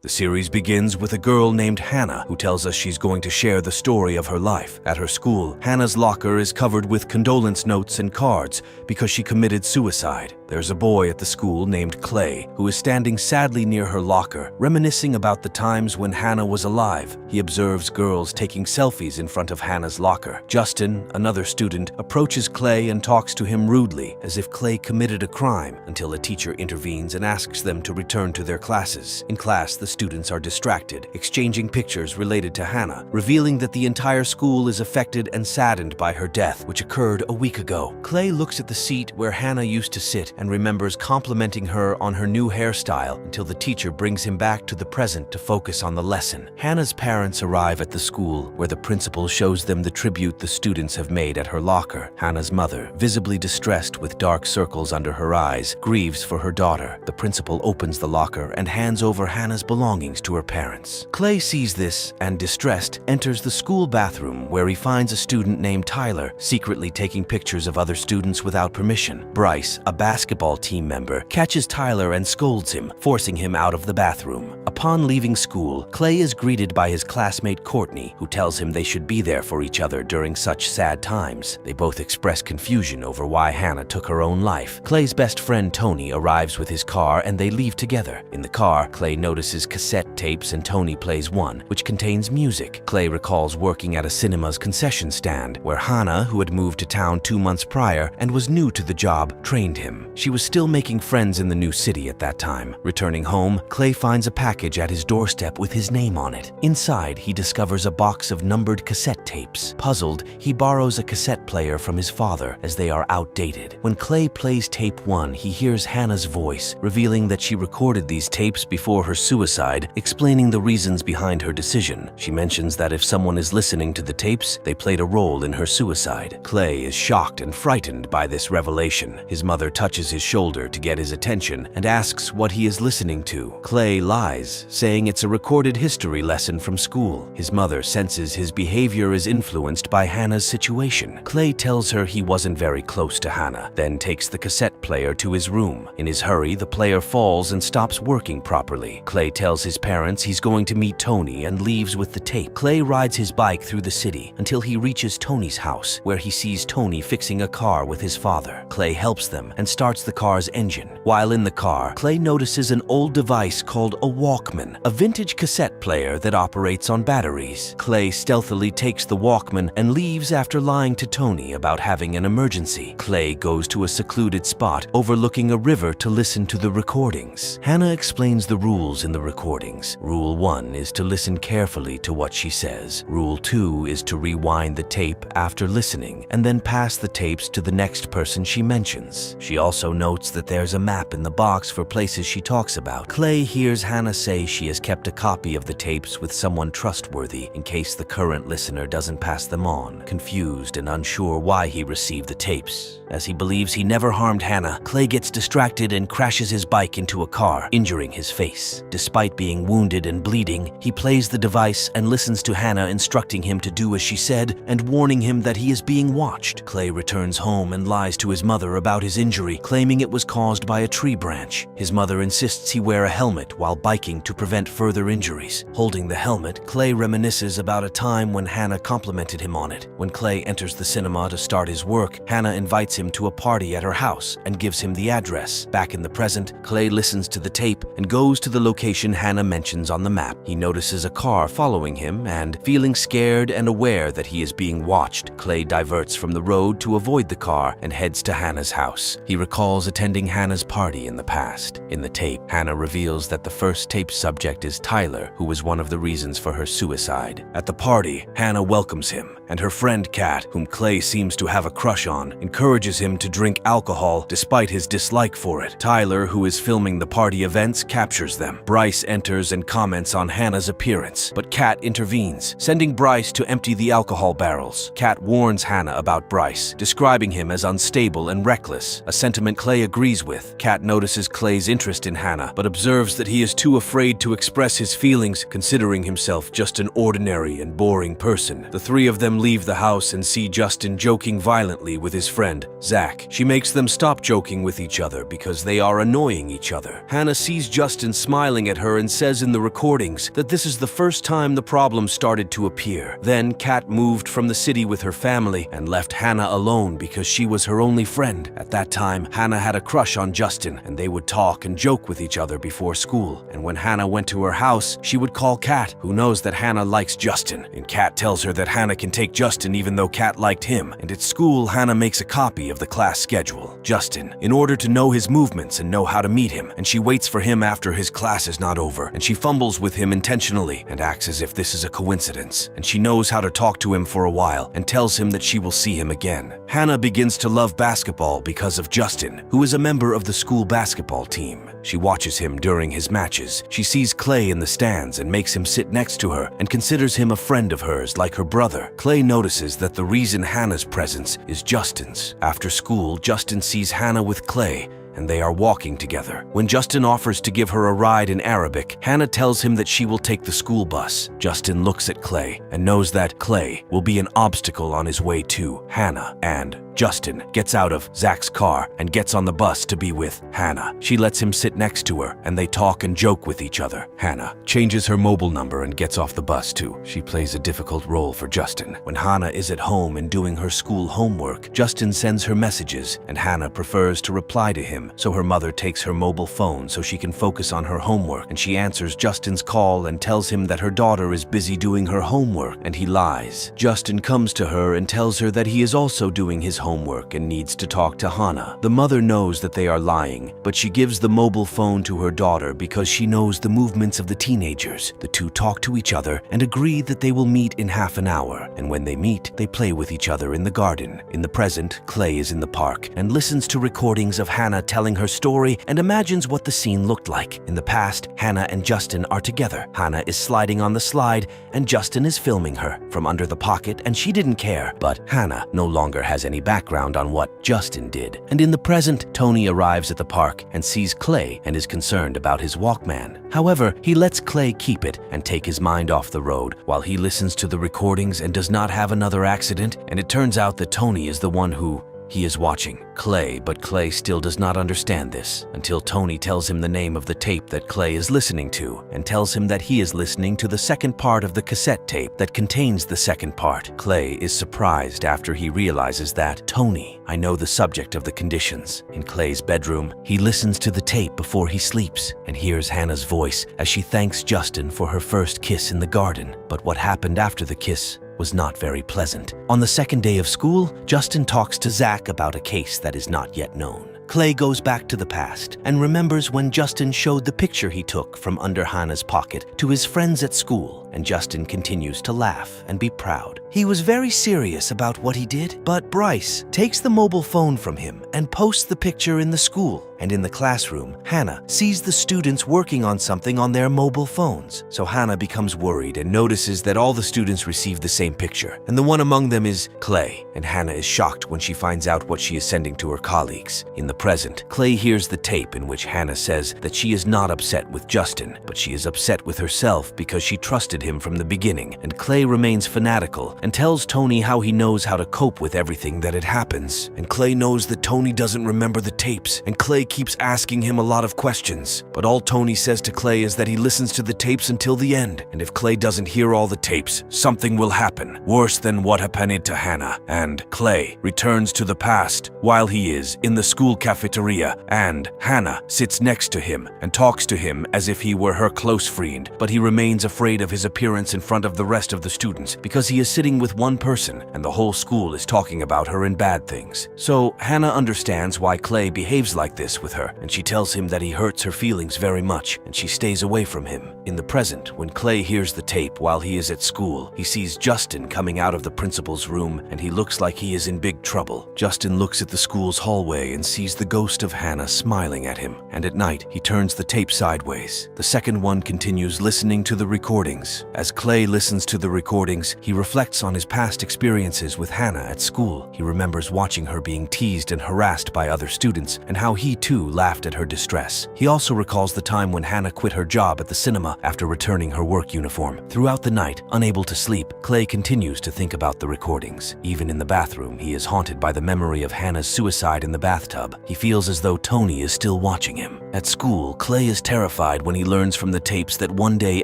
The series begins with a girl named Hannah who tells us she's going to share the story of her life. At her school, Hannah's locker is covered with condolence notes and cards because she committed suicide. There's a boy at the school named Clay who is standing sadly near her locker, reminiscing about the times when Hannah was alive. He observes girls taking selfies in front of Hannah's locker. Justin, another student, approaches Clay and talks to him rudely, as if Clay committed a crime, until a teacher intervenes and asks them to return to their classes. In class, the students are distracted, exchanging pictures related to Hannah, revealing that the entire school is affected and saddened by her death, which occurred a week ago. Clay looks at the seat where Hannah used to sit and remembers complimenting her on her new hairstyle until the teacher brings him back to the present to focus on the lesson. Hannah's parents arrive at the school, where the principal shows them the tribute the students have made at her locker. Hannah's mother, visibly distressed with dark circles under her eyes, grieves for her daughter. The principal opens the locker and hands over Hannah's belongings to her parents. Clay sees this and, distressed, enters the school bathroom where he finds a student named Tyler secretly taking pictures of other students without permission. Bryce, a basketball team member, catches Tyler and scolds him, forcing him out of the bathroom. Upon leaving school, Clay is greeted by his classmate Courtney, who tells him they should be there for each other during such sad times. They both express confusion over why Hannah took her own life. Clay's best friend Tony arrives with his car and they leave together. In the car, Clay notices cassette tapes and Tony plays one, which contains music. Clay recalls working at a cinema's concession stand, where Hannah, who had moved to town 2 months prior and was new to the job, trained him. She was still making friends in the new city at that time. Returning home, Clay finds a package at his doorstep with his name on it. Inside, he discovers a box of numbered cassette tapes. Puzzled, he borrows a cassette player from his father, as they are outdated. When Clay plays tape 1, he hears Hannah's voice, revealing that she recorded these tapes before her suicide, explaining the reasons behind her decision. She mentions that if someone is listening to the tapes, they played a role in her suicide. Clay is shocked and frightened by this revelation. His mother touches his shoulder to get his attention and asks what he is listening to. Clay lies, saying it's a recorded history lesson from school. His mother senses his behavior is influenced by Hannah's situation. Clay tells her he wasn't very close to Hannah, then takes the cassette player to his room. In his hurry, the player falls and stops working properly. Clay tells his parents he's going to meet Tony and leaves with the tape. Clay rides his bike through the city until he reaches Tony's house, where he sees Tony fixing a car with his father. Clay helps them and starts the car's engine. While in the car, Clay notices an old device called a Walkman, a vintage cassette player that operates on batteries. Clay stealthily takes the Walkman and leaves after lying to Tony about having an emergency. Clay goes to a secluded spot overlooking a river to listen to the recordings. Hannah explains the rules in the recordings. Rule 1 is to listen carefully to what she says. Rule 2 is to rewind the tape after listening and then pass the tapes to the next person she mentions. She also notes that there's a map in the box for places she talks about. Clay hears Hannah say she has kept a copy of the tapes with someone trustworthy in case the current listener doesn't pass them on. Confused and unsure why he received the tapes, as he believes he never harmed Hannah, Clay gets distracted and crashes his bike into a car, injuring his face. Despite being wounded and bleeding, he plays the device and listens to Hannah instructing him to do as she said and warning him that he is being watched. Clay returns home and lies to his mother about his injury, claiming it was caused by a tree branch. His mother insists he wear a helmet while biking to prevent further injuries. Holding the helmet, Clay reminisces about a time when Hannah complimented him on it. When Clay enters the cinema to start his work, Hannah invites him to a party at her house and gives him the address. Back in the present, Clay listens to the tape and goes to the location Hannah mentions on the map. He notices a car following him and, feeling scared and aware that he is being watched, Clay diverts from the road to avoid the car and heads to Hannah's house. He recalls attending Hannah's party in the past. In the tape, Hannah reveals that the first tape subject is Tyler, who was one of the reasons for her suicide. At the party, Hannah welcomes him, and her friend Kat, whom Clay seems to have a crush on, encourages him to drink alcohol despite his dislike for it. Tyler, who is filming the party events, captures them. Bryce enters and comments on Hannah's appearance, but Kat intervenes, sending Bryce to empty the alcohol barrels. Kat warns Hannah about Bryce, describing him as unstable and reckless, a sentiment sentiment Clay agrees with. Kat notices Clay's interest in Hannah, but observes that he is too afraid to express his feelings, considering himself just an ordinary and boring person. The three of them leave the house and see Justin joking violently with his friend, Zach. She makes them stop joking with each other because they are annoying each other. Hannah sees Justin smiling at her and says in the recordings that this is the first time the problem started to appear. Then Kat moved from the city with her family and left Hannah alone because she was her only friend. At that time, Hannah had a crush on Justin, and they would talk and joke with each other before school. And when Hannah went to her house, she would call Kat, who knows that Hannah likes Justin. And Kat tells her that Hannah can take Justin even though Kat liked him. And at school, Hannah makes a copy of the class schedule. Justin, in order to know his movements and know how to meet him, and she waits for him after his class is not over, and she fumbles with him intentionally and acts as if this is a coincidence. And she knows how to talk to him for a while and tells him that she will see him again. Hannah begins to love basketball because of Justin, who is a member of the school basketball team. She watches him during his matches. She sees Clay in the stands and makes him sit next to her and considers him a friend of hers like her brother. Clay notices that the reason Hannah's presence is Justin's. After school, Justin sees Hannah with Clay, and they are walking together. When Justin offers to give her a ride in Arabic, Hannah tells him that she will take the school bus. Justin looks at Clay and knows that Clay will be an obstacle on his way to Hannah, and Justin gets out of Zach's car and gets on the bus to be with Hannah. She lets him sit next to her, and they talk and joke with each other. Hannah changes her mobile number and gets off the bus too. She plays a difficult role for Justin. When Hannah is at home and doing her school homework, Justin sends her messages, and Hannah prefers to reply to him, so her mother takes her mobile phone so she can focus on her homework, and she answers Justin's call and tells him that her daughter is busy doing her homework, and he lies. Justin comes to her and tells her that he is also doing his homework and needs to talk to Hannah. The mother knows that they are lying, but she gives the mobile phone to her daughter because she knows the movements of the teenagers. The two talk to each other and agree that they will meet in half an hour, and when they meet, they play with each other in the garden. In the present, Clay is in the park and listens to recordings of Hannah telling her story and imagines what the scene looked like. In the past, Hannah and Justin are together. Hannah is sliding on the slide and Justin is filming her from under the pocket, and she didn't care, but Hannah no longer has any background on what Justin did. And in the present, Tony arrives at the park and sees Clay and is concerned about his Walkman. However, he lets Clay keep it and take his mind off the road while he listens to the recordings and does not have another accident, and it turns out that Tony is the one who he is watching Clay, but Clay still does not understand this until Tony tells him the name of the tape that Clay is listening to and tells him that he is listening to the second part of the cassette tape that contains the second part. Clay is surprised after he realizes that, Tony, I know the subject of the conditions. In Clay's bedroom, he listens to the tape before he sleeps and hears Hannah's voice as she thanks Justin for her first kiss in the garden. But what happened after the kiss was not very pleasant. On the second day of school, Justin talks to Zach about a case that is not yet known. Clay goes back to the past and remembers when Justin showed the picture he took from under Hannah's pocket to his friends at school, and Justin continues to laugh and be proud. He was very serious about what he did, but Bryce takes the mobile phone from him and posts the picture in the school. And in the classroom, Hannah sees the students working on something on their mobile phones. So Hannah becomes worried and notices that all the students receive the same picture, and the one among them is Clay, and Hannah is shocked when she finds out what she is sending to her colleagues. In the present, Clay hears the tape in which Hannah says that she is not upset with Justin, but she is upset with herself because she trusted him from the beginning, and Clay remains fanatical and tells Tony how he knows how to cope with everything that it happens. And Clay knows that Tony doesn't remember the tapes, and Clay keeps asking him a lot of questions. But all Tony says to Clay is that he listens to the tapes until the end, and if Clay doesn't hear all the tapes, something will happen, worse than what happened to Hannah. And Clay returns to the past while he is in the school cafeteria, and Hannah sits next to him and talks to him as if he were her close friend, but he remains afraid of his appearance in front of the rest of the students because he is sitting with one person and the whole school is talking about her and bad things. So Hannah understands why Clay behaves like this this with her, and she tells him that he hurts her feelings very much, and she stays away from him. In the present, when Clay hears the tape while he is at school, he sees Justin coming out of the principal's room, and he looks like he is in big trouble. Justin looks at the school's hallway and sees the ghost of Hannah smiling at him, and at night, he turns the tape sideways. The second one continues listening to the recordings. As Clay listens to the recordings, he reflects on his past experiences with Hannah at school. He remembers watching her being teased and harassed by other students, and how he too laughed at her distress. He also recalls the time when Hannah quit her job at the cinema after returning her work uniform. Throughout the night, unable to sleep, Clay continues to think about the recordings. Even in the bathroom, he is haunted by the memory of Hannah's suicide in the bathtub. He feels as though Tony is still watching him. At school, Clay is terrified when he learns from the tapes that one day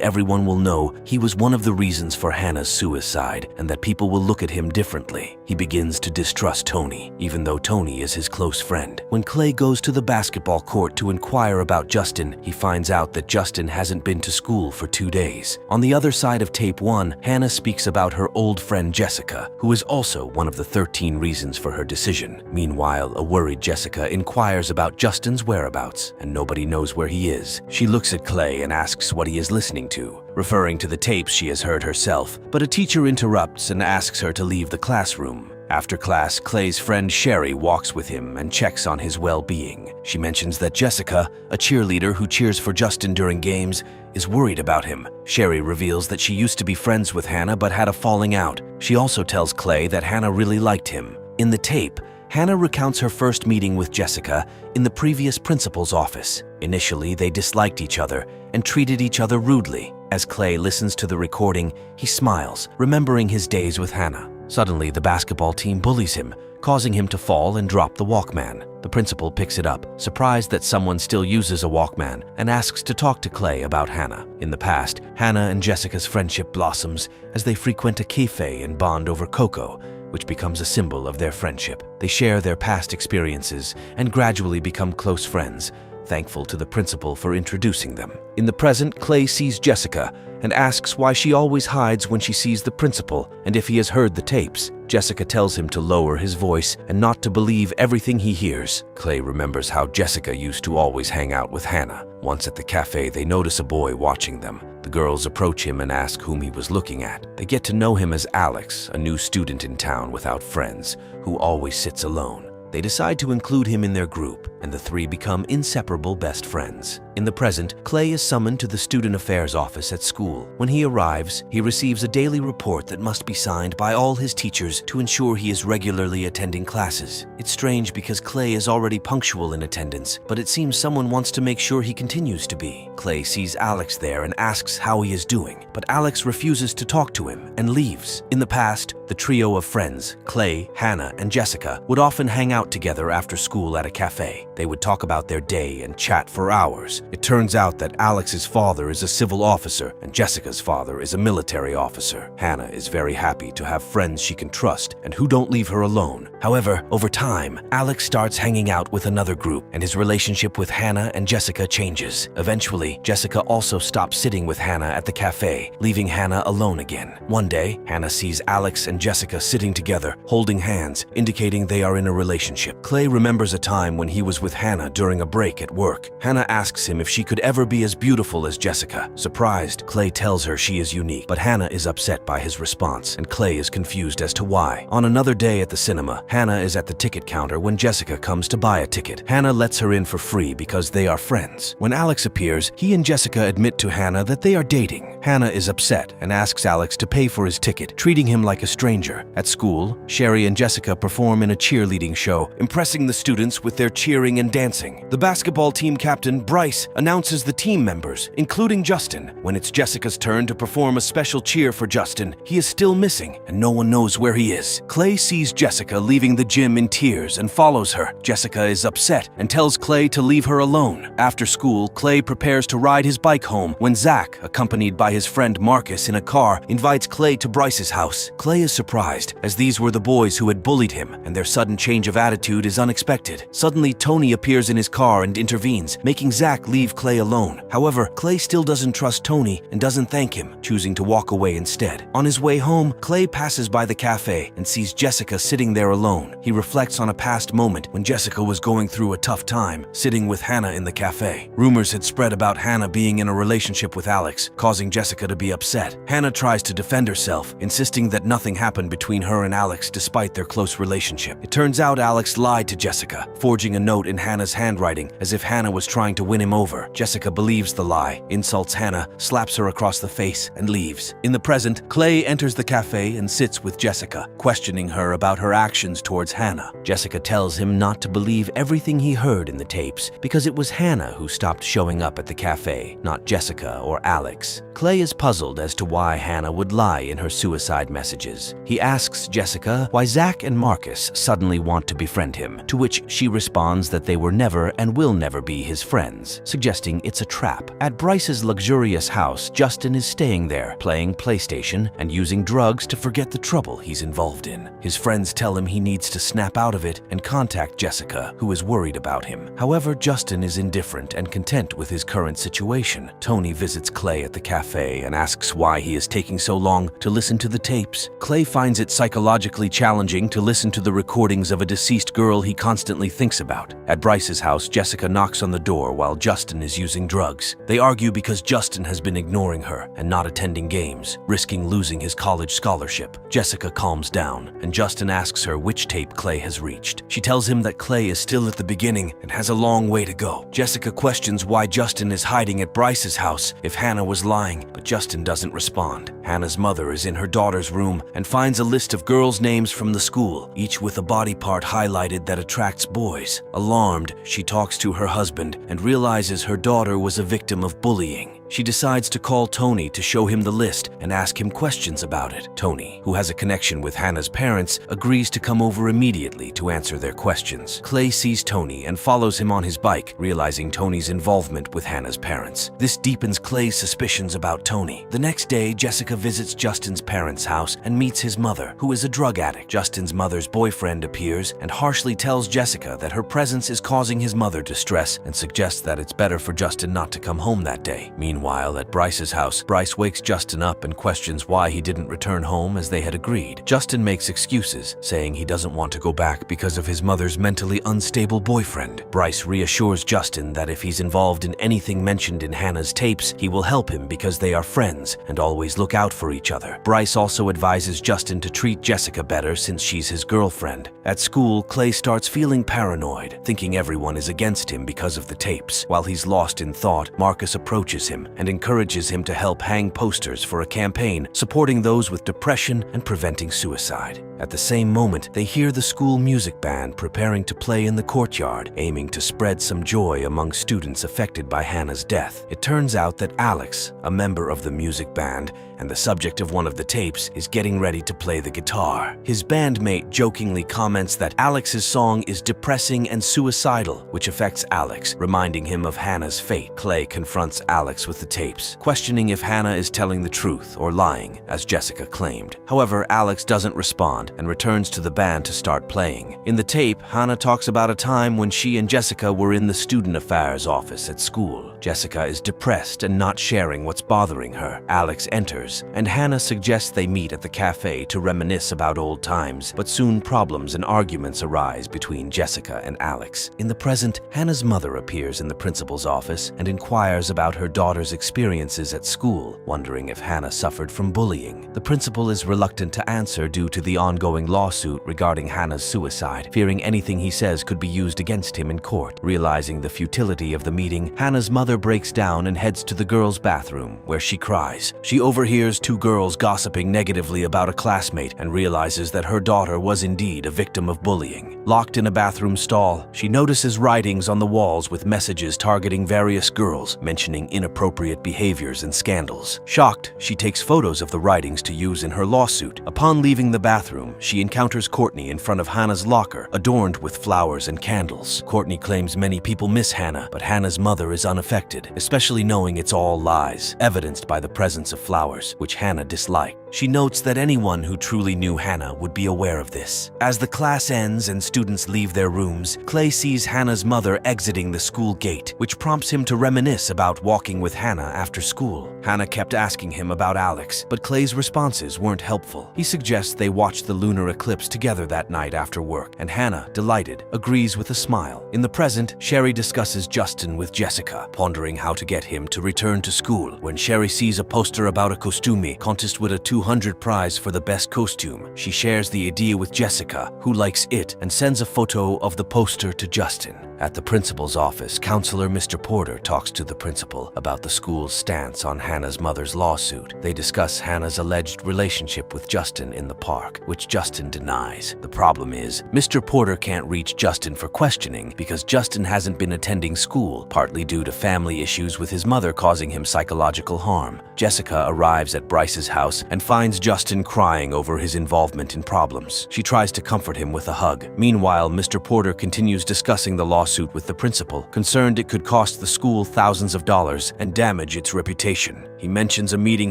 everyone will know he was one of the reasons for Hannah's suicide, and that people will look at him differently. He begins to distrust Tony, even though Tony is his close friend. When Clay goes to the basketball court to inquire about Justin, he finds out that Justin hasn't been to school for 2 days. On the other side of tape 1, Hannah speaks about her old friend Jessica, who is also one of the 13 reasons for her decision. Meanwhile, a worried Jessica inquires about Justin's whereabouts, and nobody knows where he is. She looks at Clay and asks what he is listening to, referring to the tapes she has heard herself, but a teacher interrupts and asks her to leave the classroom. After class, Clay's friend Sherry walks with him and checks on his well-being. She mentions that Jessica, a cheerleader who cheers for Justin during games, is worried about him. Sherry reveals that she used to be friends with Hannah but had a falling out. She also tells Clay that Hannah really liked him. In the tape, Hannah recounts her first meeting with Jessica in the previous principal's office. Initially, they disliked each other and treated each other rudely. As Clay listens to the recording, he smiles, remembering his days with Hannah. Suddenly, the basketball team bullies him, causing him to fall and drop the Walkman. The principal picks it up, surprised that someone still uses a Walkman, and asks to talk to Clay about Hannah. In the past, Hannah and Jessica's friendship blossoms as they frequent a cafe and bond over cocoa, which becomes a symbol of their friendship. They share their past experiences and gradually become close friends, thankful to the principal for introducing them. In the present, Clay sees Jessica and asks why she always hides when she sees the principal and if he has heard the tapes. Jessica tells him to lower his voice and not to believe everything he hears. Clay remembers how Jessica used to always hang out with Hannah. Once at the cafe, they notice a boy watching them. The girls approach him and ask whom he was looking at. They get to know him as Alex, a new student in town without friends, who always sits alone. They decide to include him in their group, and the three become inseparable best friends. In the present, Clay is summoned to the student affairs office at school. When he arrives, he receives a daily report that must be signed by all his teachers to ensure he is regularly attending classes. It's strange because Clay is already punctual in attendance, but it seems someone wants to make sure he continues to be. Clay sees Alex there and asks how he is doing, but Alex refuses to talk to him and leaves. In the past, the trio of friends, Clay, Hannah, and Jessica, would often hang out together after school at a cafe. They would talk about their day and chat for hours. It turns out that Alex's father is a civil officer and Jessica's father is a military officer. Hannah is very happy to have friends she can trust and who don't leave her alone. However, over time, Alex starts hanging out with another group and his relationship with Hannah and Jessica changes. Eventually, Jessica also stops sitting with Hannah at the cafe, leaving Hannah alone again. One day, Hannah sees Alex and Jessica sitting together, holding hands, indicating they are in a relationship. Clay remembers a time when he was with Hannah during a break at work. Hannah asks him if she could ever be as beautiful as Jessica. Surprised, Clay tells her she is unique, but Hannah is upset by his response, and Clay is confused as to why. On another day at the cinema, Hannah is at the ticket counter when Jessica comes to buy a ticket. Hannah lets her in for free because they are friends. When Alex appears, he and Jessica admit to Hannah that they are dating. Hannah is upset and asks Alex to pay for his ticket, treating him like a stranger. At school, Sherry and Jessica perform in a cheerleading show, impressing the students with their cheering and dancing. The basketball team captain, Bryce, announces the team members, including Justin. When it's Jessica's turn to perform a special cheer for Justin, he is still missing and no one knows where he is. Clay sees Jessica leaving the gym in tears and follows her. Jessica is upset and tells Clay to leave her alone. After school, Clay prepares to ride his bike home when Zach, accompanied by by his friend Marcus in a car, invites Clay to Bryce's house. Clay is surprised, as these were the boys who had bullied him, and their sudden change of attitude is unexpected. Suddenly, Tony appears in his car and intervenes, making Zach leave Clay alone. However, Clay still doesn't trust Tony and doesn't thank him, choosing to walk away instead. On his way home, Clay passes by the cafe and sees Jessica sitting there alone. He reflects on a past moment when Jessica was going through a tough time, sitting with Hannah in the cafe. Rumors had spread about Hannah being in a relationship with Alex, causing Jessica to be upset. Hannah tries to defend herself, insisting that nothing happened between her and Alex despite their close relationship. It turns out Alex lied to Jessica, forging a note in Hannah's handwriting as if Hannah was trying to win him over. Jessica believes the lie, insults Hannah, slaps her across the face, and leaves. In the present, Clay enters the cafe and sits with Jessica, questioning her about her actions towards Hannah. Jessica tells him not to believe everything he heard in the tapes because it was Hannah who stopped showing up at the cafe, not Jessica or Alex. Clay is puzzled as to why Hannah would lie in her suicide messages. He asks Jessica why Zach and Marcus suddenly want to befriend him, to which she responds that they were never and will never be his friends, suggesting it's a trap. At Bryce's luxurious house, Justin is staying there, playing PlayStation and using drugs to forget the trouble he's involved in. His friends tell him he needs to snap out of it and contact Jessica, who is worried about him. However, Justin is indifferent and content with his current situation. Tony visits Clay at the cafe and asks why he is taking so long to listen to the tapes. Clay finds it psychologically challenging to listen to the recordings of a deceased girl he constantly thinks about. At Bryce's house, Jessica knocks on the door while Justin is using drugs. They argue because Justin has been ignoring her and not attending games, risking losing his college scholarship. Jessica calms down, and Justin asks her which tape Clay has reached. She tells him that Clay is still at the beginning and has a long way to go. Jessica questions why Justin is hiding at Bryce's house if Hannah was lying, but Justin doesn't respond. Hannah's mother is in her daughter's room and finds a list of girls' names from the school, each with a body part highlighted that attracts boys. Alarmed, she talks to her husband and realizes her daughter was a victim of bullying. She decides to call Tony to show him the list and ask him questions about it. Tony, who has a connection with Hannah's parents, agrees to come over immediately to answer their questions. Clay sees Tony and follows him on his bike, realizing Tony's involvement with Hannah's parents. This deepens Clay's suspicions about Tony. The next day, Jessica visits Justin's parents' house and meets his mother, who is a drug addict. Justin's mother's boyfriend appears and harshly tells Jessica that her presence is causing his mother distress and suggests that it's better for Justin not to come home that day. Meanwhile, at Bryce's house, Bryce wakes Justin up and questions why he didn't return home as they had agreed. Justin makes excuses, saying he doesn't want to go back because of his mother's mentally unstable boyfriend. Bryce reassures Justin that if he's involved in anything mentioned in Hannah's tapes, he will help him because they are friends and always look out for each other. Bryce also advises Justin to treat Jessica better since she's his girlfriend. At school, Clay starts feeling paranoid, thinking everyone is against him because of the tapes. While he's lost in thought, Marcus approaches him and encourages him to help hang posters for a campaign supporting those with depression and preventing suicide. At the same moment, they hear the school music band preparing to play in the courtyard, aiming to spread some joy among students affected by Hannah's death. It turns out that Alex, a member of the music band and the subject of one of the tapes, is getting ready to play the guitar. His bandmate jokingly comments that Alex's song is depressing and suicidal, which affects Alex, reminding him of Hannah's fate. Clay confronts Alex with the tapes, questioning if Hannah is telling the truth or lying, as Jessica claimed. However, Alex doesn't respond and returns to the band to start playing. In the tape, Hannah talks about a time when she and Jessica were in the student affairs office at school. Jessica is depressed and not sharing what's bothering her. Alex enters, and Hannah suggests they meet at the cafe to reminisce about old times, but soon problems and arguments arise between Jessica and Alex. In the present, Hannah's mother appears in the principal's office and inquires about her daughter's experiences at school, wondering if Hannah suffered from bullying. The principal is reluctant to answer due to the ongoing lawsuit regarding Hannah's suicide, fearing anything he says could be used against him in court. Realizing the futility of the meeting, Hannah's mother breaks down and heads to the girls' bathroom, where she cries. She overhears two girls gossiping negatively about a classmate and realizes that her daughter was indeed a victim of bullying. Locked in a bathroom stall, she notices writings on the walls with messages targeting various girls, mentioning inappropriate inappropriate behaviors and scandals. Shocked, she takes photos of the writings to use in her lawsuit. Upon leaving the bathroom, she encounters Courtney in front of Hannah's locker, adorned with flowers and candles. Courtney claims many people miss Hannah, but Hannah's mother is unaffected, especially knowing it's all lies, evidenced by the presence of flowers, which Hannah disliked. She notes that anyone who truly knew Hannah would be aware of this. As the class ends and students leave their rooms, Clay sees Hannah's mother exiting the school gate, which prompts him to reminisce about walking with Hannah after school. Hannah kept asking him about Alex, but Clay's responses weren't helpful. He suggests they watch the lunar eclipse together that night after work, and Hannah, delighted, agrees with a smile. In the present, Sherry discusses Justin with Jessica, pondering how to get him to return to school. When Sherry sees a poster about a costume contest with a 200 prize for the best costume, she shares the idea with Jessica, who likes it, and sends a photo of the poster to Justin. At the principal's office, Counselor Mr. Porter talks to the principal about the school's stance on Hannah's mother's lawsuit. They discuss Hannah's alleged relationship with Justin in the park, which Justin denies. The problem is, Mr. Porter can't reach Justin for questioning because Justin hasn't been attending school, partly due to family issues with his mother causing him psychological harm. Jessica arrives at Bryce's house and finds Justin crying over his involvement in problems. She tries to comfort him with a hug. Meanwhile, Mr. Porter continues discussing the lawsuit with the principal, concerned it could cost the school thousands of dollars and damage its reputation. He mentions a meeting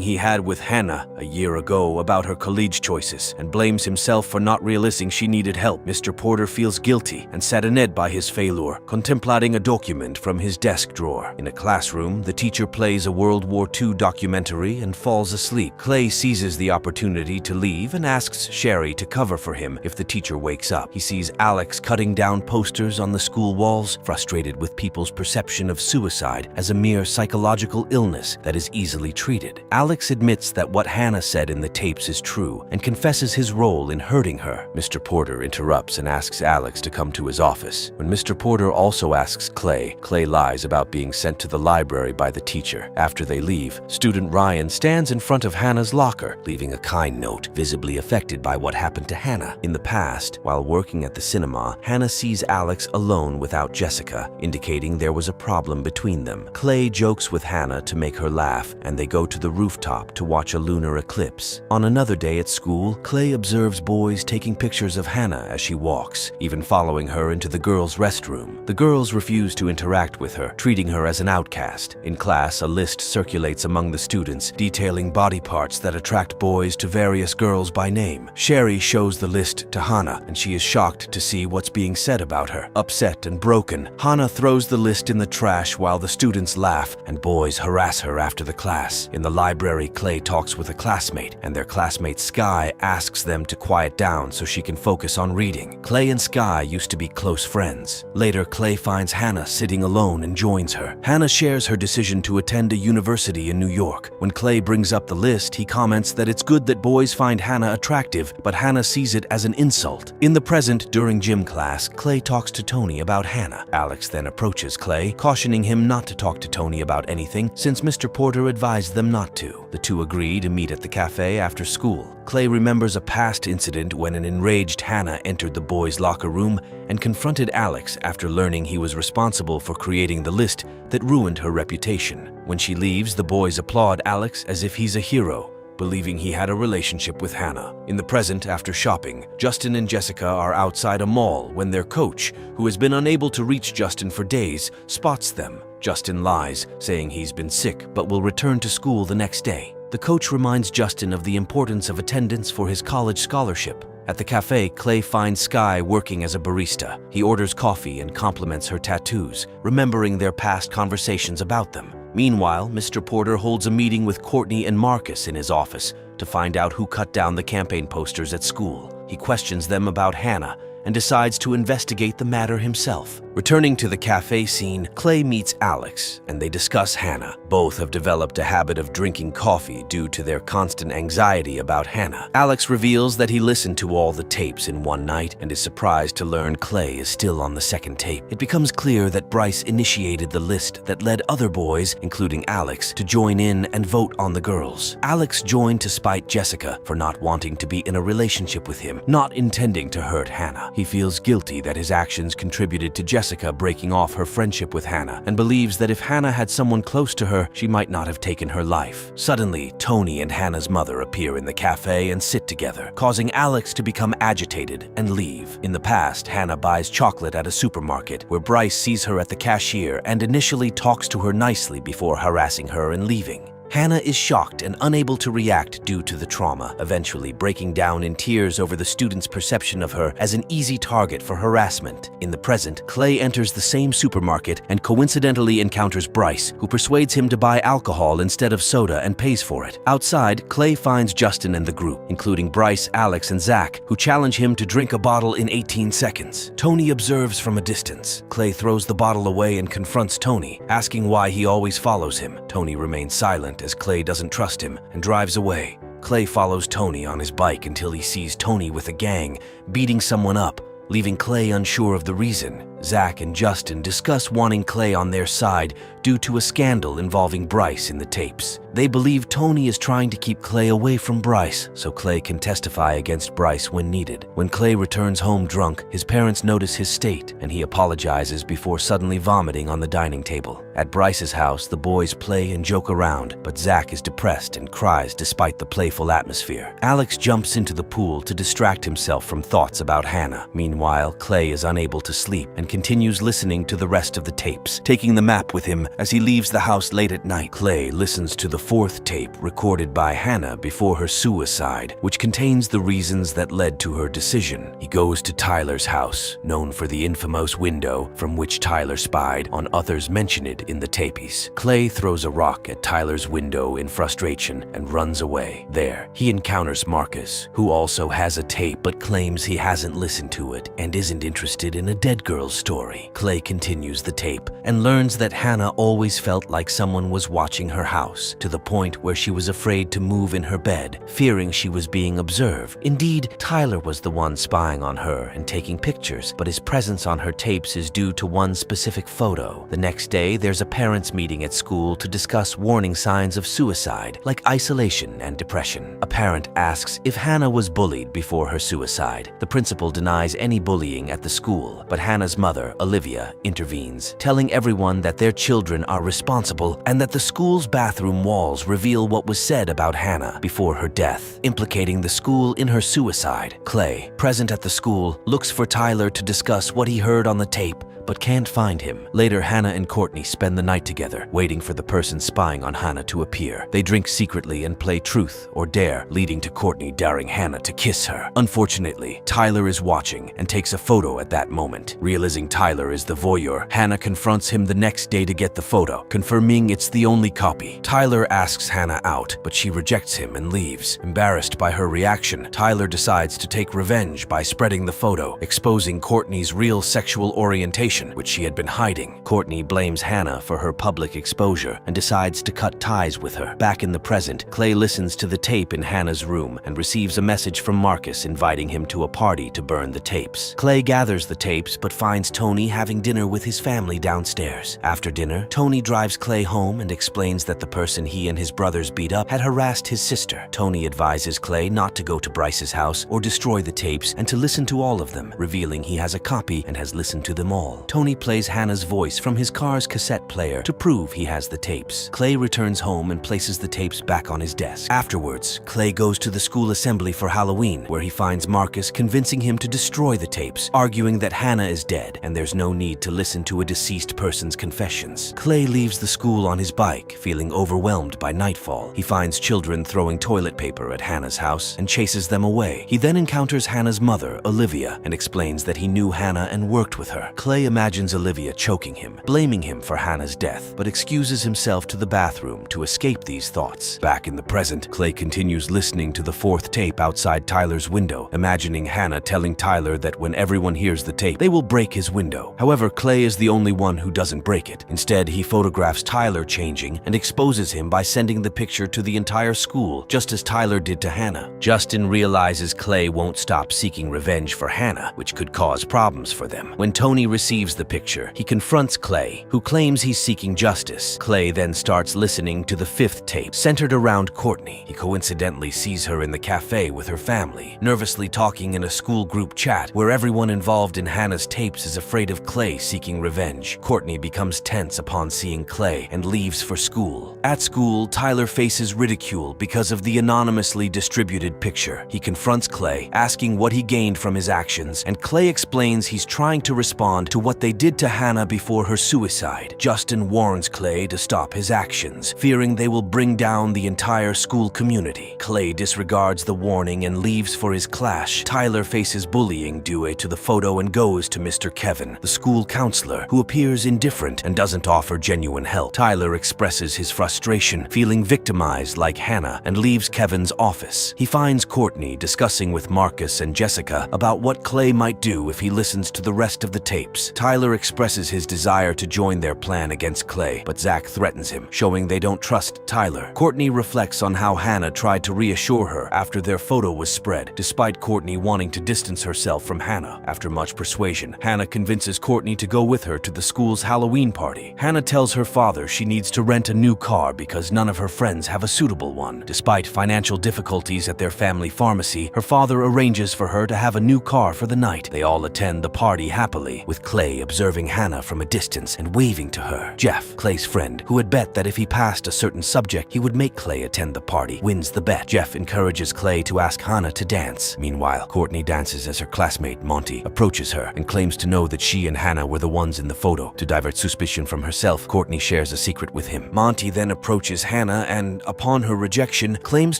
he had with Hannah a year ago about her college choices and blames himself for not realizing she needed help. Mr. Porter feels guilty and saddened by his failure, contemplating a document from his desk drawer. In a classroom, the teacher plays a World War II documentary and falls asleep. Clay seizes the opportunity to leave and asks Sherry to cover for him if the teacher wakes up. He sees Alex cutting down posters on the school walls, frustrated with people's perception of suicide as a mere psychological illness that is easily treated. Alex admits that what Hannah said in the tapes is true and confesses his role in hurting her. Mr. Porter interrupts and asks Alex to come to his office. When Mr. Porter also asks Clay, Clay lies about being sent to the library by the teacher. After they leave, student Ryan stands in front of Hannah's locker, leaving a kind note, visibly affected by what happened to Hannah. In the past, while working at the cinema, Hannah sees Alex alone without Jessica, indicating there was a problem between them. Clay jokes with Hannah to make her laugh, and they go to the rooftop to watch a lunar eclipse. On another day at school, Clay observes boys taking pictures of Hannah as she walks, even following her into the girls' restroom. The girls refuse to interact with her, treating her as an outcast. In class, a list circulates among the students, detailing body parts that attract boys to various girls by name. Sherry shows the list to Hannah, and she is shocked to see what's being said about her. Upset and broken, Hannah throws the list in the trash while the students laugh and boys harass her after the class. In the library, Clay talks with a classmate, and their classmate Sky asks them to quiet down so she can focus on reading. Clay and Sky used to be close friends. Later, Clay finds Hannah sitting alone and joins her. Hannah shares her decision to attend a university in New York. When Clay brings up the list, he comments that it's good that boys find Hannah attractive, but Hannah sees it as an insult. In the present, during gym class, Clay talks to Tony about Hannah. Alex then approaches Clay, cautioning him not to talk to Tony about anything since Mr. Porter advised them not to. The two agree to meet at the cafe after school. Clay remembers a past incident when an enraged Hannah entered the boys' locker room and confronted Alex after learning he was responsible for creating the list that ruined her reputation. When she leaves, the boys applaud Alex as if he's a hero, believing he had a relationship with Hannah. In the present, after shopping, Justin and Jessica are outside a mall when their coach, who has been unable to reach Justin for days, spots them. Justin lies, saying he's been sick but will return to school the next day. The coach reminds Justin of the importance of attendance for his college scholarship. At the cafe, Clay finds Sky working as a barista. He orders coffee and compliments her tattoos, remembering their past conversations about them. Meanwhile, Mr. Porter holds a meeting with Courtney and Marcus in his office to find out who cut down the campaign posters at school. He questions them about Hannah and decides to investigate the matter himself. Returning to the cafe scene, Clay meets Alex, and they discuss Hannah. Both have developed a habit of drinking coffee due to their constant anxiety about Hannah. Alex reveals that he listened to all the tapes in one night and is surprised to learn Clay is still on the second tape. It becomes clear that Bryce initiated the list that led other boys, including Alex, to join in and vote on the girls. Alex joined to spite Jessica for not wanting to be in a relationship with him, not intending to hurt Hannah. He feels guilty that his actions contributed to Jessica Jessica breaking off her friendship with Hannah and believes that if Hannah had someone close to her, she might not have taken her life. Suddenly, Tony and Hannah's mother appear in the cafe and sit together, causing Alex to become agitated and leave. In the past, Hannah buys chocolate at a supermarket where Bryce sees her at the cashier and initially talks to her nicely before harassing her and leaving. Hannah is shocked and unable to react due to the trauma, eventually breaking down in tears over the students' perception of her as an easy target for harassment. In the present, Clay enters the same supermarket and coincidentally encounters Bryce, who persuades him to buy alcohol instead of soda and pays for it. Outside, Clay finds Justin and the group, including Bryce, Alex, and Zach, who challenge him to drink a bottle in 18 seconds. Tony observes from a distance. Clay throws the bottle away and confronts Tony, asking why he always follows him. Tony remains silent as Clay doesn't trust him and drives away. Clay follows Tony on his bike until he sees Tony with a gang beating someone up, leaving Clay unsure of the reason. Zach and Justin discuss wanting Clay on their side due to a scandal involving Bryce in the tapes. They believe Tony is trying to keep Clay away from Bryce so Clay can testify against Bryce when needed. When Clay returns home drunk, his parents notice his state and he apologizes before suddenly vomiting on the dining table. At Bryce's house, the boys play and joke around, but Zach is depressed and cries despite the playful atmosphere. Alex jumps into the pool to distract himself from thoughts about Hannah. Meanwhile, Clay is unable to sleep and continues listening to the rest of the tapes, taking the map with him as he leaves the house late at night. Clay listens to the fourth tape recorded by Hannah before her suicide, which contains the reasons that led to her decision. He goes to Tyler's house, known for the infamous window from which Tyler spied on others mentioned in the tapes. Clay throws a rock at Tyler's window in frustration and runs away. There, he encounters Marcus, who also has a tape but claims he hasn't listened to it and isn't interested in a dead girl's story. Clay continues the tape and learns that Hannah always felt like someone was watching her house, to the point where she was afraid to move in her bed, fearing she was being observed. Indeed, Tyler was the one spying on her and taking pictures, but his presence on her tapes is due to one specific photo. The next day, there's a parents' meeting at school to discuss warning signs of suicide, like isolation and depression. A parent asks if Hannah was bullied before her suicide. The principal denies any bullying at the school, but Hannah's mother, Olivia, intervenes, telling everyone that their children are responsible and that the school's bathroom walls reveal what was said about Hannah before her death, implicating the school in her suicide. Clay, present at the school, looks for Tyler to discuss what he heard on the tape, but can't find him. Later, Hannah and Courtney spend the night together, waiting for the person spying on Hannah to appear. They drink secretly and play truth or dare, leading to Courtney daring Hannah to kiss her. Unfortunately, Tyler is watching and takes a photo at that moment. Realizing Tyler is the voyeur, Hannah confronts him the next day to get the photo, confirming it's the only copy. Tyler asks Hannah out, but she rejects him and leaves. Embarrassed by her reaction, Tyler decides to take revenge by spreading the photo, exposing Courtney's real sexual orientation, which she had been hiding. Courtney blames Hannah for her public exposure and decides to cut ties with her. Back in the present, Clay listens to the tape in Hannah's room and receives a message from Marcus inviting him to a party to burn the tapes. Clay gathers the tapes but finds Tony having dinner with his family downstairs. After dinner, Tony drives Clay home and explains that the person he and his brothers beat up had harassed his sister. Tony advises Clay not to go to Bryce's house or destroy the tapes and to listen to all of them, revealing he has a copy and has listened to them all. Tony plays Hannah's voice from his car's cassette player to prove he has the tapes. Clay returns home and places the tapes back on his desk. Afterwards, Clay goes to the school assembly for Halloween, where he finds Marcus convincing him to destroy the tapes, arguing that Hannah is dead and there's no need to listen to a deceased person's confessions. Clay leaves the school on his bike, feeling overwhelmed by nightfall. He finds children throwing toilet paper at Hannah's house and chases them away. He then encounters Hannah's mother, Olivia, and explains that he knew Hannah and worked with her. Clay imagines Olivia choking him, blaming him for Hannah's death, but excuses himself to the bathroom to escape these thoughts. Back in the present, Clay continues listening to the fourth tape outside Tyler's window, imagining Hannah telling Tyler that when everyone hears the tape, they will break his window. However, Clay is the only one who doesn't break it. Instead, he photographs Tyler changing and exposes him by sending the picture to the entire school, just as Tyler did to Hannah. Justin realizes Clay won't stop seeking revenge for Hannah, which could cause problems for them. When Tony receives leaves the picture, he confronts Clay, who claims he's seeking justice. Clay then starts listening to the fifth tape, centered around Courtney. He coincidentally sees her in the cafe with her family, nervously talking in a school group chat where everyone involved in Hannah's tapes is afraid of Clay seeking revenge. Courtney becomes tense upon seeing Clay and leaves for school. At school, Tyler faces ridicule because of the anonymously distributed picture. He confronts Clay, asking what he gained from his actions, and Clay explains he's trying to respond to what they did to Hannah before her suicide. Justin warns Clay to stop his actions, fearing they will bring down the entire school community. Clay disregards the warning and leaves for his clash. Tyler faces bullying due to the photo and goes to Mr. Kevin, the school counselor, who appears indifferent and doesn't offer genuine help. Tyler expresses his frustration, feeling victimized like Hannah, and leaves Kevin's office. He finds Courtney discussing with Marcus and Jessica about what Clay might do if he listens to the rest of the tapes. Tyler expresses his desire to join their plan against Clay, but Zach threatens him, showing they don't trust Tyler. Courtney reflects on how Hannah tried to reassure her after their photo was spread, despite Courtney wanting to distance herself from Hannah. After much persuasion, Hannah convinces Courtney to go with her to the school's Halloween party. Hannah tells her father she needs to rent a new car because none of her friends have a suitable one. Despite financial difficulties at their family pharmacy, her father arranges for her to have a new car for the night. They all attend the party happily, with Clay observing Hannah from a distance and waving to her. Jeff, Clay's friend, who had bet that if he passed a certain subject, he would make Clay attend the party, wins the bet. Jeff encourages Clay to ask Hannah to dance. Meanwhile, Courtney dances as her classmate, Monty, approaches her and claims to know that she and Hannah were the ones in the photo. To divert suspicion from herself, Courtney shares a secret with him. Monty then approaches Hannah and, upon her rejection, claims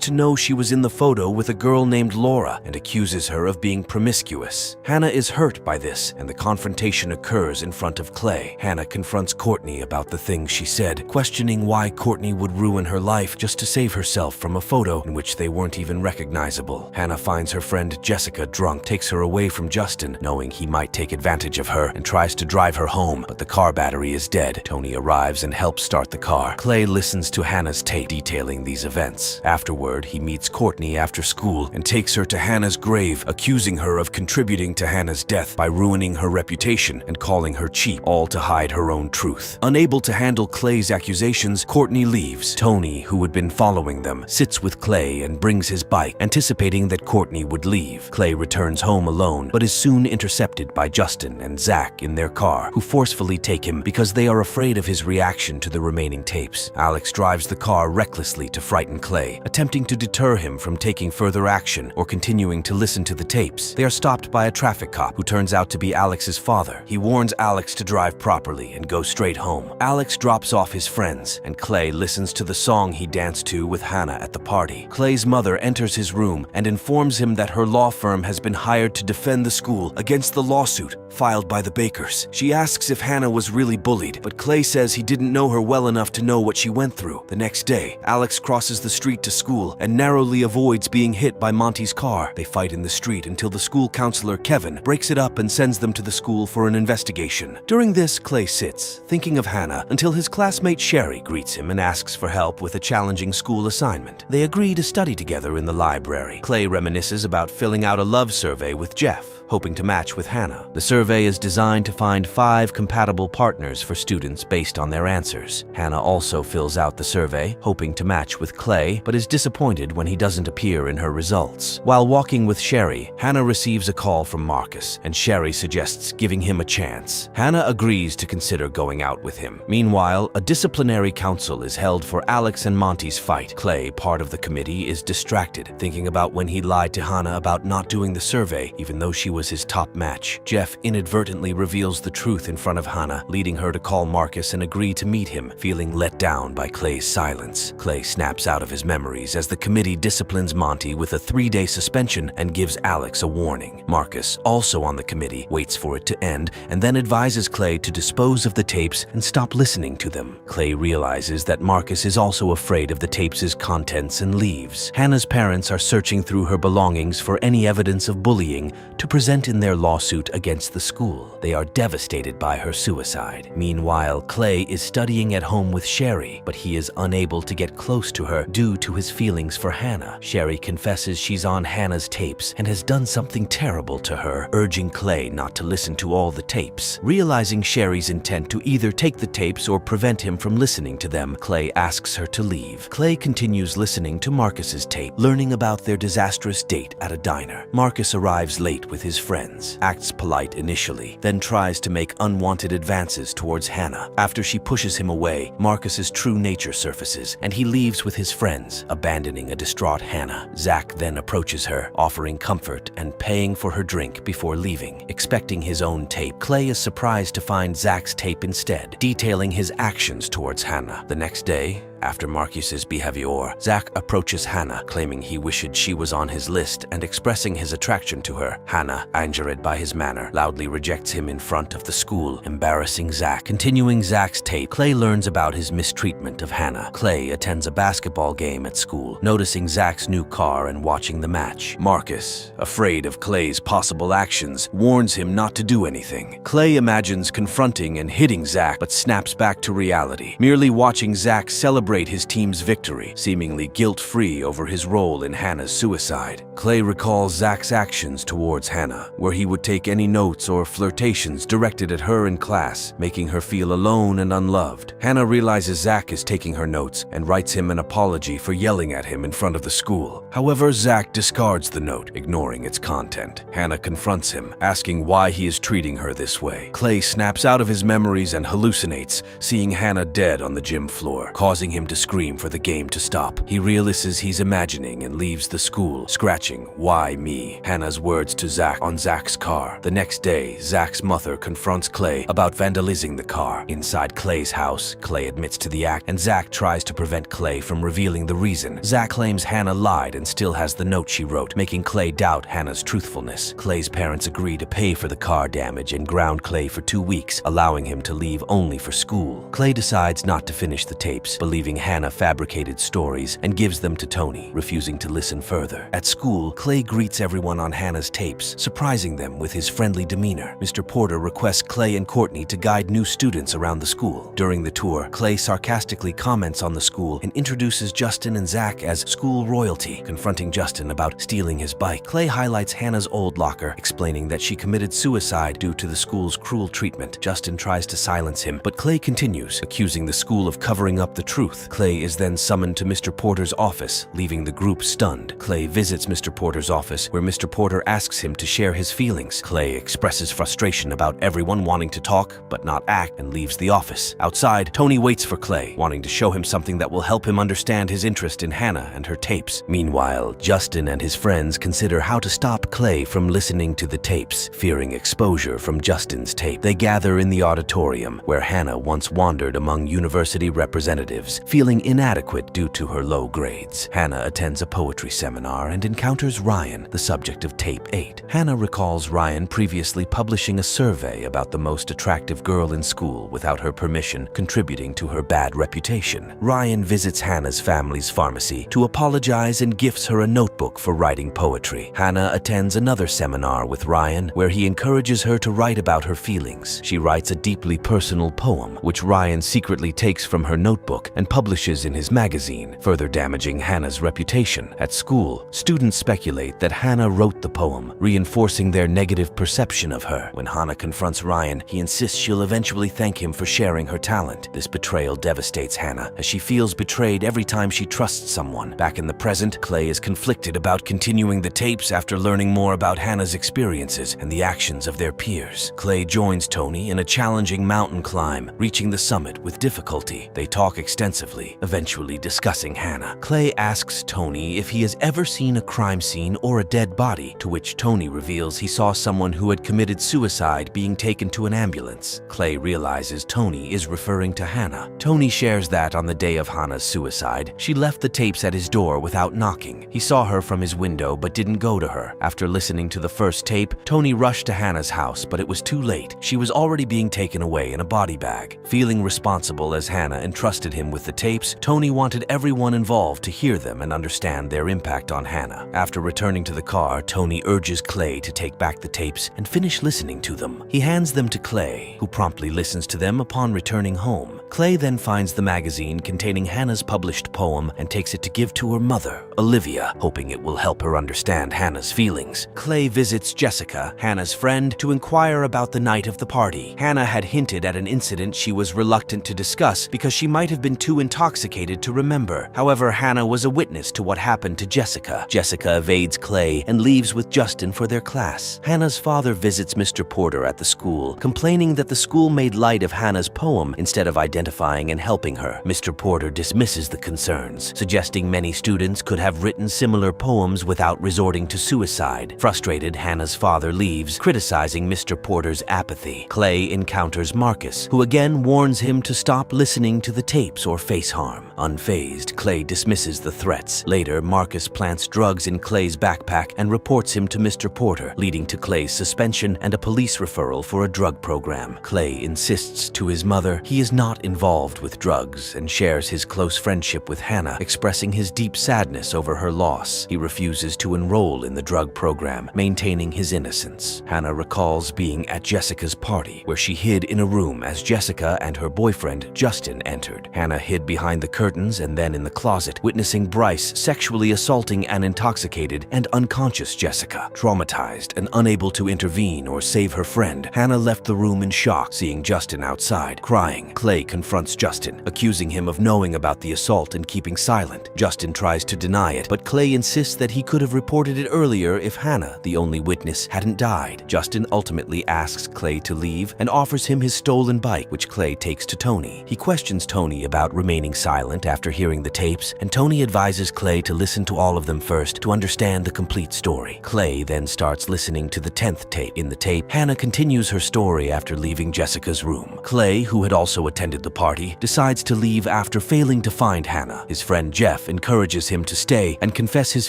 to know she was in the photo with a girl named Laura and accuses her of being promiscuous. Hannah is hurt by this, and the confrontation occurs in front of Clay. Hannah confronts Courtney about the things she said, questioning why Courtney would ruin her life just to save herself from a photo in which they weren't even recognizable. Hannah finds her friend Jessica drunk, takes her away from Justin, knowing he might take advantage of her, and tries to drive her home, but the car battery is dead. Tony arrives and helps start the car. Clay listens to Hannah's tape detailing these events. Afterward, he meets Courtney after school and takes her to Hannah's grave, accusing her of contributing to Hannah's death by ruining her reputation and calling her cheap, all to hide her own truth. Unable to handle Clay's accusations, Courtney leaves. Tony, who had been following them, sits with Clay and brings his bike, anticipating that Courtney would leave. Clay returns home alone, but is soon intercepted by Justin and Zach in their car, who forcefully take him because they are afraid of his reaction to the remaining tapes. Alex drives the car recklessly to frighten Clay, attempting to deter him from taking further action or continuing to listen to the tapes. They are stopped by a traffic cop who turns out to be Alex's father. He warns Alex to drive properly and go straight home. Alex drops off his friends, and Clay listens to the song he danced to with Hannah at the party. Clay's mother enters his room and informs him that her law firm has been hired to defend the school against the lawsuit filed by the Bakers. She asks if Hannah was really bullied, but Clay says he didn't know her well enough to know what she went through. The next day, Alex crosses the street to school and narrowly avoids being hit by Monty's car. They fight in the street until the school counselor, Kevin, breaks it up and sends them to the school for an investigation. During this, Clay sits, thinking of Hannah, until his classmate Sherry greets him and asks for help with a challenging school assignment. They agree to study together in the library. Clay reminisces about filling out a love survey with Jeff, hoping to match with Hannah. The survey is designed to find 5 compatible partners for students based on their answers. Hannah also fills out the survey, hoping to match with Clay, but is disappointed when he doesn't appear in her results. While walking with Sherry, Hannah receives a call from Marcus, and Sherry suggests giving him a chance. Hannah agrees to consider going out with him. Meanwhile, a disciplinary council is held for Alex and Monty's fight. Clay, part of the committee, is distracted, thinking about when he lied to Hannah about not doing the survey, even though she was his top match. Jeff inadvertently reveals the truth in front of Hannah, leading her to call Marcus and agree to meet him, feeling let down by Clay's silence. Clay snaps out of his memories as the committee disciplines Monty with a 3-day suspension and gives Alex a warning. Marcus, also on the committee, waits for it to end and then advises Clay to dispose of the tapes and stop listening to them. Clay realizes that Marcus is also afraid of the tapes' contents and leaves. Hannah's parents are searching through her belongings for any evidence of bullying to present in their lawsuit against the school. They are devastated by her suicide. Meanwhile, Clay is studying at home with Sherry, but he is unable to get close to her due to his feelings for Hannah. Sherry confesses she's on Hannah's tapes and has done something terrible to her, urging Clay not to listen to all the tapes. Realizing Sherry's intent to either take the tapes or prevent him from listening to them, Clay asks her to leave. Clay continues listening to Marcus's tape, learning about their disastrous date at a diner. Marcus arrives late with his friends, acts polite initially, then tries to make unwanted advances towards Hannah. After she pushes him away, Marcus's true nature surfaces, and he leaves with his friends, abandoning a distraught Hannah. Zach then approaches her, offering comfort and paying for her drink before leaving. Expecting his own tape, Clay is surprised to find Zach's tape instead, detailing his actions towards Hannah. The next day, after Marcus's behavior, Zach approaches Hannah, claiming he wished she was on his list and expressing his attraction to her. Hannah, angered by his manner, loudly rejects him in front of the school, embarrassing Zach. Continuing Zach's tape, Clay learns about his mistreatment of Hannah. Clay attends a basketball game at school, noticing Zach's new car and watching the match. Marcus, afraid of Clay's possible actions, warns him not to do anything. Clay imagines confronting and hitting Zach, but snaps back to reality, merely watching Zach celebrate his team's victory, seemingly guilt-free over his role in Hannah's suicide. Clay recalls Zach's actions towards Hannah, where he would take any notes or flirtations directed at her in class, making her feel alone and unloved. Hannah realizes Zach is taking her notes and writes him an apology for yelling at him in front of the school. However, Zach discards the note, ignoring its content. Hannah confronts him, asking why he is treating her this way. Clay snaps out of his memories and hallucinates, seeing Hannah dead on the gym floor, causing him to scream for the game to stop. He realizes he's imagining and leaves the school, scratching, "Why me?" Hannah's words to Zach on Zach's car. The next day, Zach's mother confronts Clay about vandalizing the car. Inside Clay's house, Clay admits to the act, and Zach tries to prevent Clay from revealing the reason. Zach claims Hannah lied and still has the note she wrote, making Clay doubt Hannah's truthfulness. Clay's parents agree to pay for the car damage and ground Clay for 2 weeks, allowing him to leave only for school. Clay decides not to finish the tapes, believing Hannah fabricated stories, and gives them to Tony, refusing to listen further. At school, Clay greets everyone on Hannah's tapes, surprising them with his friendly demeanor. Mr. Porter requests Clay and Courtney to guide new students around the school. During the tour, Clay sarcastically comments on the school and introduces Justin and Zach as school royalty, confronting Justin about stealing his bike. Clay highlights Hannah's old locker, explaining that she committed suicide due to the school's cruel treatment. Justin tries to silence him, but Clay continues, accusing the school of covering up the truth. Clay is then summoned to Mr. Porter's office, leaving the group stunned. Clay visits Mr. Porter's office, where Mr. Porter asks him to share his feelings. Clay expresses frustration about everyone wanting to talk but not act, and leaves the office. Outside, Tony waits for Clay, wanting to show him something that will help him understand his interest in Hannah and her tapes. Meanwhile, Justin and his friends consider how to stop Clay from listening to the tapes, fearing exposure from Justin's tape. They gather in the auditorium, where Hannah once wandered among university representatives, feeling inadequate due to her low grades. Hannah attends a poetry seminar and encounters Ryan, the subject of tape 8. Hannah recalls Ryan previously publishing a survey about the most attractive girl in school without her permission, contributing to her bad reputation. Ryan visits Hannah's family's pharmacy to apologize and gifts her a notebook for writing poetry. Hannah attends another seminar with Ryan, where he encourages her to write about her feelings. She writes a deeply personal poem, which Ryan secretly takes from her notebook and publishes in his magazine, further damaging Hannah's reputation. At school, students speculate that Hannah wrote the poem, reinforcing their negative perception of her. When Hannah confronts Ryan, he insists she'll eventually thank him for sharing her talent. This betrayal devastates Hannah, as she feels betrayed every time she trusts someone. Back in the present, Clay is conflicted about continuing the tapes after learning more about Hannah's experiences and the actions of their peers. Clay joins Tony in a challenging mountain climb, reaching the summit with difficulty. They talk extensively, eventually discussing Hannah. Clay asks Tony if he has ever seen a crime scene or a dead body, to which Tony reveals he saw someone who had committed suicide being taken to an ambulance. Clay realizes Tony is referring to Hannah. Tony shares that on the day of Hannah's suicide, she left the tapes at his door without knocking. He saw her from his window but didn't go to her. After listening to the first tape, Tony rushed to Hannah's house, but it was too late. She was already being taken away in a body bag. Feeling responsible as Hannah entrusted him with the the tapes, Tony wanted everyone involved to hear them and understand their impact on Hannah. After returning to the car, Tony urges Clay to take back the tapes and finish listening to them. He hands them to Clay, who promptly listens to them upon returning home. Clay then finds the magazine containing Hannah's published poem and takes it to give to her mother, Olivia, hoping it will help her understand Hannah's feelings. Clay visits Jessica, Hannah's friend, to inquire about the night of the party. Hannah had hinted at an incident she was reluctant to discuss because she might have been too intoxicated to remember. However, Hannah was a witness to what happened to Jessica. Jessica evades Clay and leaves with Justin for their class. Hannah's father visits Mr. Porter at the school, complaining that the school made light of Hannah's poem instead of identifying and helping her. Mr. Porter dismisses the concerns, suggesting many students could have written similar poems without resorting to suicide. Frustrated, Hannah's father leaves, criticizing Mr. Porter's apathy. Clay encounters Marcus, who again warns him to stop listening to the tapes or face harm. Unfazed, Clay dismisses the threats. Later, Marcus plants drugs in Clay's backpack and reports him to Mr. Porter, leading to Clay's suspension and a police referral for a drug program. Clay insists to his mother he is not involved with drugs and shares his close friendship with Hannah, expressing his deep sadness over her loss. He refuses to enroll in the drug program, maintaining his innocence. Hannah recalls being at Jessica's party, where she hid in a room as Jessica and her boyfriend, Justin, entered. Hannah hid behind the curtains and then in the closet, witnessing Bryce sexually assaulting an intoxicated and unconscious Jessica. Traumatized and unable to intervene or save her friend, Hannah left the room in shock, seeing Justin outside, crying. Clay confronts Justin, accusing him of knowing about the assault and keeping silent. Justin tries to deny it, but Clay insists that he could have reported it earlier if Hannah, the only witness, hadn't died. Justin ultimately asks Clay to leave and offers him his stolen bike, which Clay takes to Tony. He questions Tony about remaining silent after hearing the tapes, and Tony advises Clay to listen to all of them first to understand the complete story. Clay then starts listening to the 10th tape. In the tape, Hannah continues her story after leaving Jessica's room. Clay, who had also attended the party, decides to leave after failing to find Hannah. His friend Jeff encourages him to stay and confess his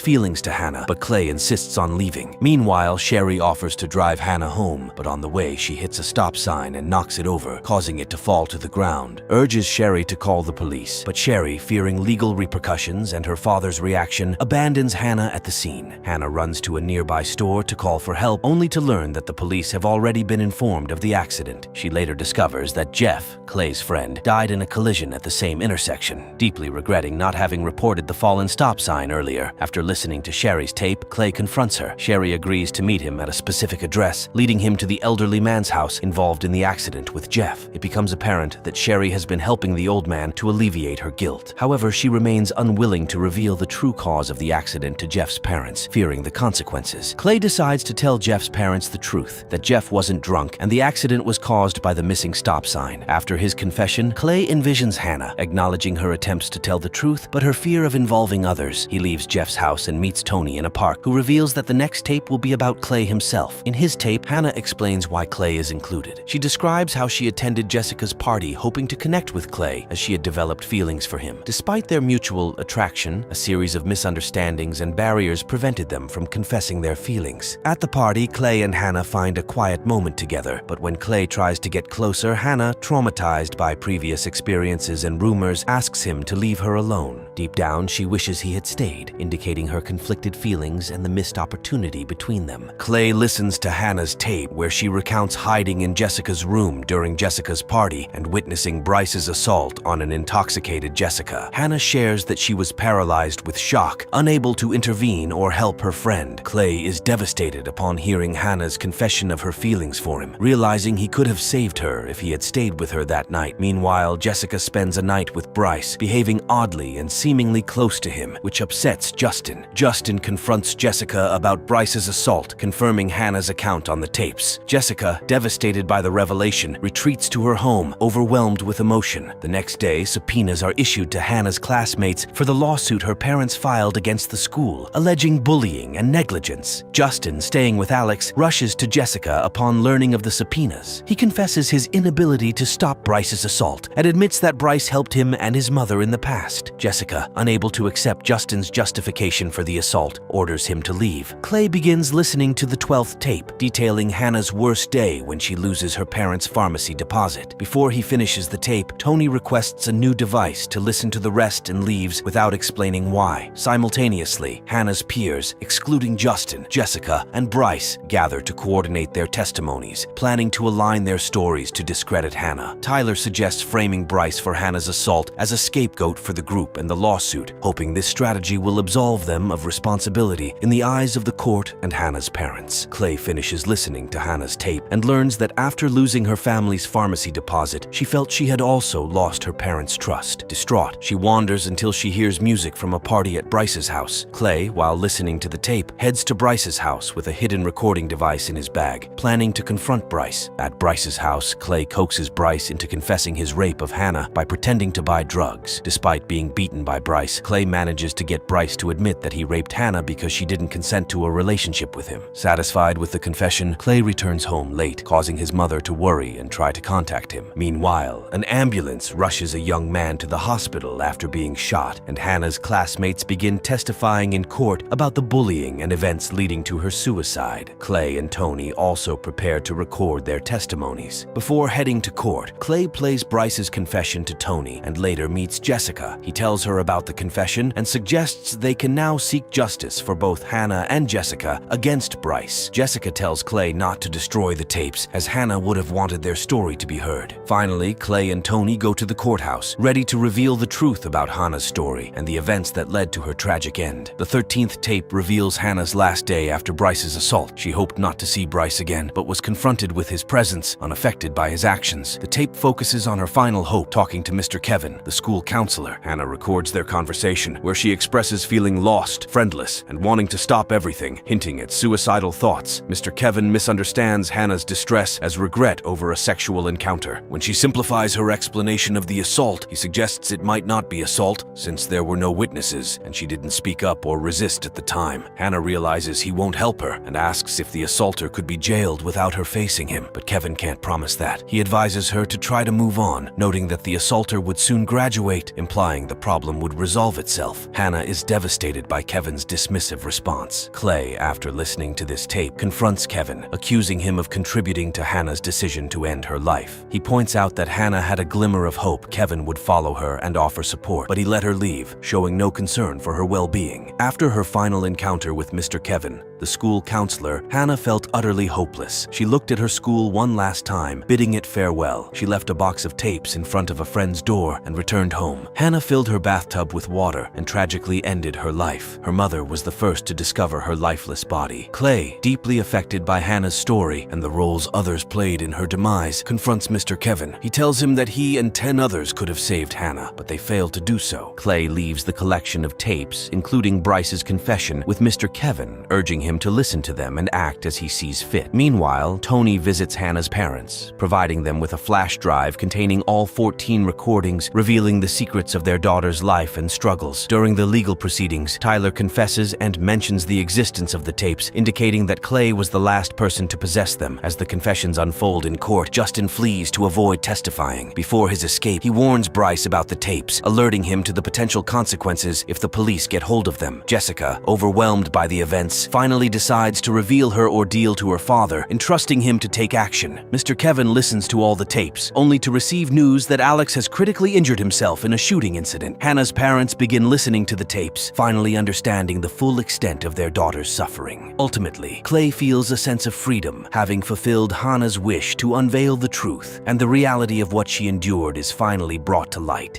feelings to Hannah, but Clay insists on leaving. Meanwhile, Sherry offers to drive Hannah home, but on the way she hits a stop sign and knocks it over, causing it to fall to the ground. Urges Sherry to call the police, but Sherry, fearing legal repercussions and her father's reaction, abandons Hannah at the scene. Hannah runs to a nearby store to call for help, only to learn that the police have already been informed of the accident. She later discovers that Jeff, Clay's friend, died in a collision at the same intersection. Deeply regretting not having reported the fallen stop sign earlier, after listening to Sherry's tape, Clay confronts her. Sherry agrees to meet him at a specific address, leading him to the elderly man's house involved in the accident with Jeff. It becomes apparent that Sherry has been helping the old man to alleviate her guilt. However, she remains unwilling to reveal the true cause of the accident to Jeff's parents, fearing the consequences. Clay decides to tell Jeff's parents the truth, that Jeff wasn't drunk and the accident was caused by the missing stop sign. After his confession, Clay envisions Hannah, acknowledging her attempts to tell the truth, but her fear of involving others. He leaves Jeff's house and meets Tony in a park, who reveals that the next tape will be about Clay himself. In his tape, Hannah explains why Clay is included. She describes how she attended Jessica's party, hoping to connect with Clay, as she had developed feelings for him. Despite their mutual attraction, a series of misunderstandings and barriers prevented them from confessing their feelings. At the party, Clay and Hannah find a quiet moment together, but when Clay tries to get closer, Hannah, traumatized by previous experiences and rumors, asks him to leave her alone. Deep down, she wishes he had stayed, indicating her conflicted feelings and the missed opportunity between them. Clay listens to Hannah's tape, where she recounts hiding in Jessica's room during Jessica's party and witnessing Bryce's assault on an intoxicated Jessica. Hannah shares that she was paralyzed with shock, unable to intervene or help her friend. Clay is devastated upon hearing Hannah's confession of her feelings for him, realizing he could have saved her if he had stayed with her that night. Meanwhile, Jessica spends a night with Bryce, behaving oddly and seemingly close to him, which upsets Justin. Justin confronts Jessica about Bryce's assault, confirming Hannah's account on the tapes. Jessica, devastated by the revelation, retreats to her home, overwhelmed with emotion. The next day, subpoenas are issued to Hannah's classmates for the lawsuit her parents filed against the school, alleging bullying and negligence. Justin, staying with Alex, rushes to Jessica upon learning of the subpoenas. He confesses his inability to stop Bryce's assault and admits that Bryce helped him and his mother in the past. Jessica, unable to accept Justin's justification for the assault, orders him to leave. Clay begins listening to the 12th tape, detailing Hannah's worst day when she loses her parents' pharmacy deposit. Before he finishes the tape, Tony requests a new new device to listen to the rest and leaves without explaining why. Simultaneously, Hannah's peers, excluding Justin, Jessica, and Bryce, gather to coordinate their testimonies, planning to align their stories to discredit Hannah. Tyler suggests framing Bryce for Hannah's assault as a scapegoat for the group and the lawsuit, hoping this strategy will absolve them of responsibility in the eyes of the court and Hannah's parents. Clay finishes listening to Hannah's tape and learns that after losing her family's pharmacy deposit, she felt she had also lost her parents' trust. Distraught, she wanders until she hears music from a party at Bryce's house. Clay, while listening to the tape, heads to Bryce's house with a hidden recording device in his bag, planning to confront Bryce. At Bryce's house, Clay coaxes Bryce into confessing his rape of Hannah by pretending to buy drugs. Despite being beaten by Bryce, Clay manages to get Bryce to admit that he raped Hannah because she didn't consent to a relationship with him. Satisfied with the confession, Clay returns home late, causing his mother to worry and try to contact him. Meanwhile, an ambulance rushes a young man to the hospital after being shot, and Hannah's classmates begin testifying in court about the bullying and events leading to her suicide. Clay and Tony also prepare to record their testimonies. Before heading to court, Clay plays Bryce's confession to Tony and later meets Jessica. He tells her about the confession and suggests they can now seek justice for both Hannah and Jessica against Bryce. Jessica tells Clay not to destroy the tapes, as Hannah would have wanted their story to be heard. Finally, Clay and Tony go to the courthouse, ready to reveal the truth about Hannah's story and the events that led to her tragic end. The 13th tape reveals Hannah's last day after Bryce's assault. She hoped not to see Bryce again, but was confronted with his presence, unaffected by his actions. The tape focuses on her final hope, talking to Mr. Kevin, the school counselor. Hannah records their conversation, where she expresses feeling lost, friendless, and wanting to stop everything, hinting at suicidal thoughts. Mr. Kevin misunderstands Hannah's distress as regret over a sexual encounter. When she simplifies her explanation of the assault, he suggests it might not be assault, since there were no witnesses and she didn't speak up or resist at the time. Hannah realizes he won't help her and asks if the assaulter could be jailed without her facing him, but Kevin can't promise that. He advises her to try to move on, noting that the assaulter would soon graduate, implying the problem would resolve itself. Hannah is devastated by Kevin's dismissive response. Clay, after listening to this tape, confronts Kevin, accusing him of contributing to Hannah's decision to end her life. He points out that Hannah had a glimmer of hope Kevin would follow her and offer support, but he let her leave, showing no concern for her well-being. After her final encounter with Mr. Kevin, the school counselor, Hannah felt utterly hopeless. She looked at her school one last time, bidding it farewell. She left a box of tapes in front of a friend's door and returned home. Hannah filled her bathtub with water and tragically ended her life. Her mother was the first to discover her lifeless body. Clay, deeply affected by Hannah's story and the roles others played in her demise, confronts Mr. Kevin. He tells him that he and 10 others could have saved Hannah, but they failed to do so. Clay leaves the collection of tapes, including Bryce's confession, with Mr. Kevin, urging him to listen to them and act as he sees fit. Meanwhile, Tony visits Hannah's parents, providing them with a flash drive containing all 14 recordings revealing the secrets of their daughter's life and struggles. During the legal proceedings, Tyler confesses and mentions the existence of the tapes, indicating that Clay was the last person to possess them. As the confessions unfold in court, Justin flees to avoid testifying. Before his escape, he warns Bryce about the tapes, alerting him to the potential consequences if the police get hold of them. Jessica, overwhelmed by the events, finally decides to reveal her ordeal to her father, entrusting him to take action. Mr. Kevin listens to all the tapes, only to receive news that Alex has critically injured himself in a shooting incident. Hannah's parents begin listening to the tapes, finally understanding the full extent of their daughter's suffering. Ultimately, Clay feels a sense of freedom, having fulfilled Hannah's wish to unveil the truth, and the reality of what she endured is finally brought to light.